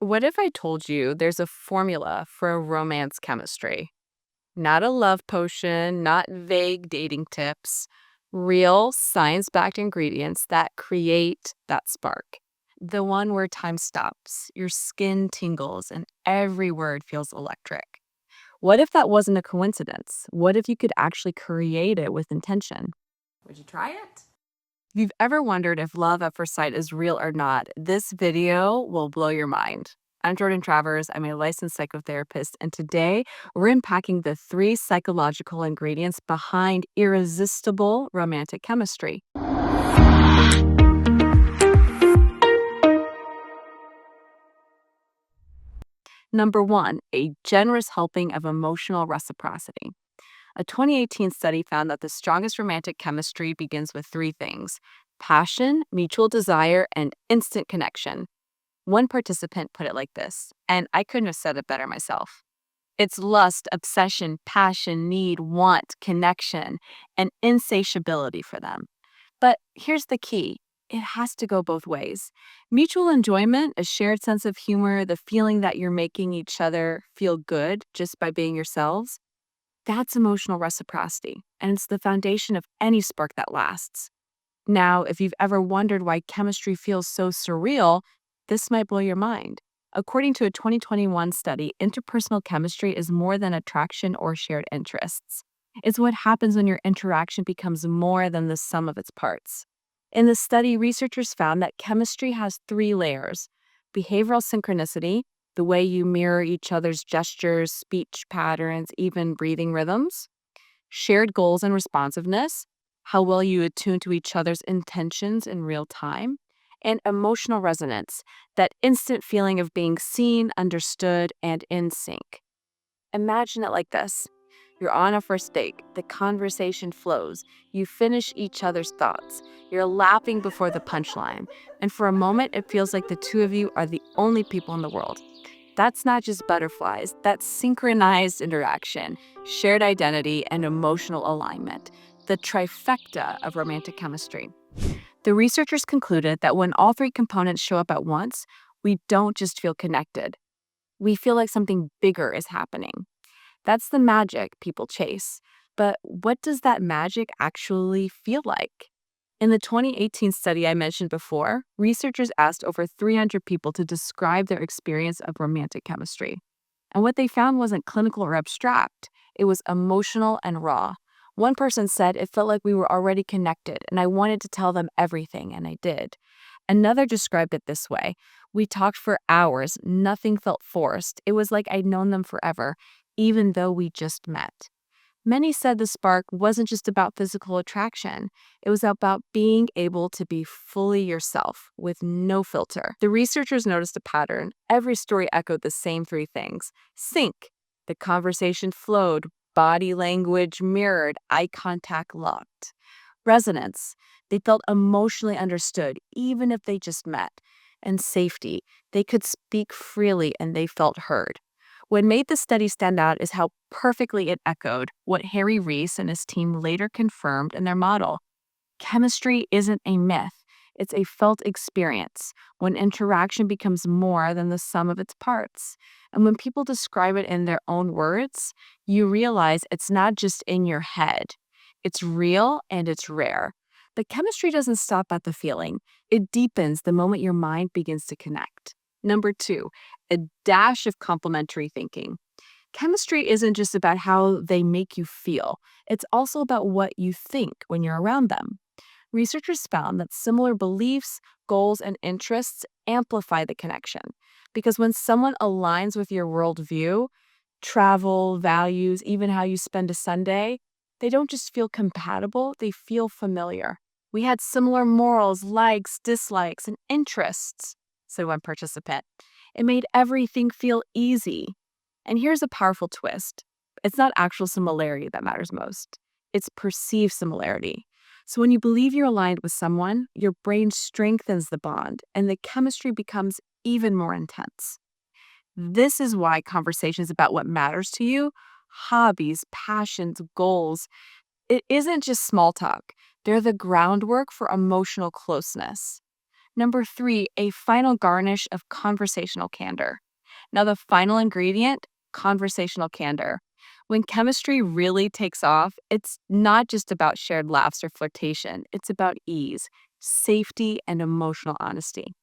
What if I told you there's a formula for a romance chemistry? Not a love potion, not vague dating tips, real science backed ingredients that create that spark. The one where time stops, your skin tingles, and every word feels electric. What if that wasn't a coincidence? What if you could actually create it with intention? Would you try it? If you've ever wondered if love at first sight is real or not, this video will blow your mind. I'm Jordan Travers. I'm a licensed psychotherapist, and today we're unpacking the three psychological ingredients behind irresistible romantic chemistry. Number one, a generous helping of emotional reciprocity. A 2018 study found that the strongest romantic chemistry begins with three things: passion, mutual desire, and instant connection. One participant put it like this, and I couldn't have said it better myself. It's lust, obsession, passion, need, want, connection, and insatiability for them. But here's the key: it has to go both ways. Mutual enjoyment, a shared sense of humor, the feeling that you're making each other feel good just by being yourselves, that's emotional reciprocity, and it's the foundation of any spark that lasts. Now, if you've ever wondered why chemistry feels so surreal, this might blow your mind. According to a 2021 study, interpersonal chemistry is more than attraction or shared interests. It's what happens when your interaction becomes more than the sum of its parts. In the study, researchers found that chemistry has three layers: behavioral synchronicity, the way you mirror each other's gestures, speech patterns, even breathing rhythms; shared goals and responsiveness, how well you attune to each other's intentions in real time; and emotional resonance, that instant feeling of being seen, understood, and in sync. Imagine it like this: you're on a first date, the conversation flows, you finish each other's thoughts, you're laughing before the punchline, and for a moment it feels like the two of you are the only people in the world. That's not just butterflies, that's synchronized interaction, shared identity, and emotional alignment, the trifecta of romantic chemistry. The researchers concluded that when all three components show up at once, we don't just feel connected, we feel like something bigger is happening. That's the magic people chase. But what does that magic actually feel like? In the 2018 study I mentioned before, researchers asked over 300 people to describe their experience of romantic chemistry. And what they found wasn't clinical or abstract, it was emotional and raw. One person said, "It felt like we were already connected, and I wanted to tell them everything, and I did." Another described it this way: "We talked for hours, nothing felt forced. It was like I'd known them forever, even though we just met." Many said the spark wasn't just about physical attraction, it was about being able to be fully yourself with no filter. The researchers noticed a pattern. Every story echoed the same three things: sync, the conversation flowed, body language mirrored, eye contact locked; resonance, they felt emotionally understood even if they just met; and safety, they could speak freely and they felt heard. What made the study stand out is how perfectly it echoed what Harry Reese and his team later confirmed in their model. Chemistry isn't a myth, it's a felt experience when interaction becomes more than the sum of its parts. And when people describe it in their own words, you realize it's not just in your head, it's real and it's rare. But chemistry doesn't stop at the feeling, it deepens the moment your mind begins to connect. Number two, a dash of complementary thinking. Chemistry isn't just about how they make you feel, it's also about what you think when you're around them. Researchers found that similar beliefs, goals, and interests amplify the connection. Because when someone aligns with your worldview, travel, values, even how you spend a Sunday, they don't just feel compatible, they feel familiar. "We had similar morals, likes, dislikes, and interests," said one participant. "It made everything feel easy." And here's a powerful twist: it's not actual similarity that matters most, it's perceived similarity. So when you believe you're aligned with someone, your brain strengthens the bond and the chemistry becomes even more intense. This is why conversations about what matters to you, hobbies, passions, goals, it isn't just small talk. They're the groundwork for emotional closeness. Number three, a final garnish of conversational candor. Now, the final ingredient, conversational candor. When chemistry really takes off, it's not just about shared laughs or flirtation, it's about ease, safety, and emotional honesty.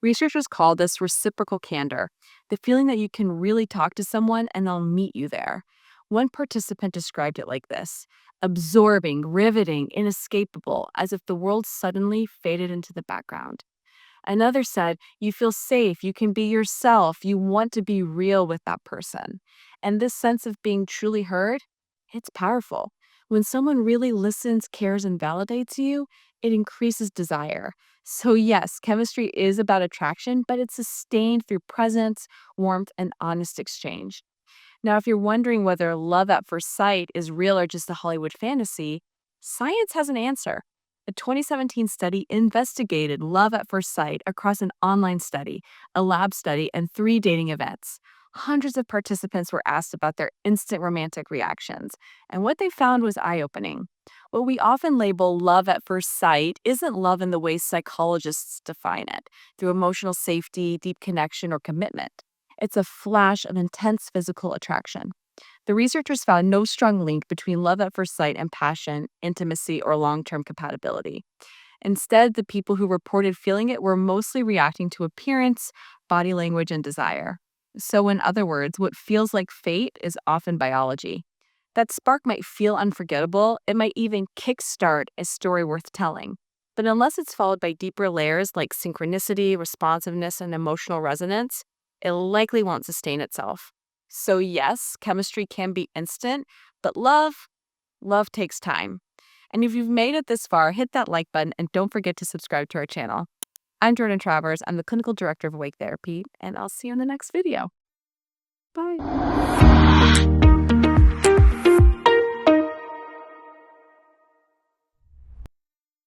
Researchers call this reciprocal candor, the feeling that you can really talk to someone and they'll meet you there. One participant described it like this: absorbing, riveting, inescapable, as if the world suddenly faded into the background. Another said, you feel safe, you can be yourself, you want to be real with that person. And this sense of being truly heard, it's powerful. When someone really listens, cares, and validates you, it increases desire. So, yes, chemistry is about attraction, but it's sustained through presence, warmth, and honest exchange. Now, if you're wondering whether love at first sight is real or just a Hollywood fantasy, science has an answer. A 2017 study investigated love at first sight across an online study, a lab study, and 3 dating events. Hundreds of participants were asked about their instant romantic reactions, and what they found was eye opening. What we often label love at first sight isn't love in the way psychologists define it, through emotional safety, deep connection, or commitment. It's a flash of intense physical attraction. The researchers found no strong link between love at first sight and passion, intimacy, or long term compatibility. Instead, the people who reported feeling it were mostly reacting to appearance, body language, and desire. So, in other words, what feels like fate is often biology. That spark might feel unforgettable, it might even kickstart a story worth telling. But unless it's followed by deeper layers like synchronicity, responsiveness, and emotional resonance, it likely won't sustain itself. So, yes, chemistry can be instant, but love takes time. And if you've made it this far, hit that like button and don't forget to subscribe to our channel. I'm Jordan Travers. I'm the clinical director of Awake Therapy, and I'll see you in the next video. Bye.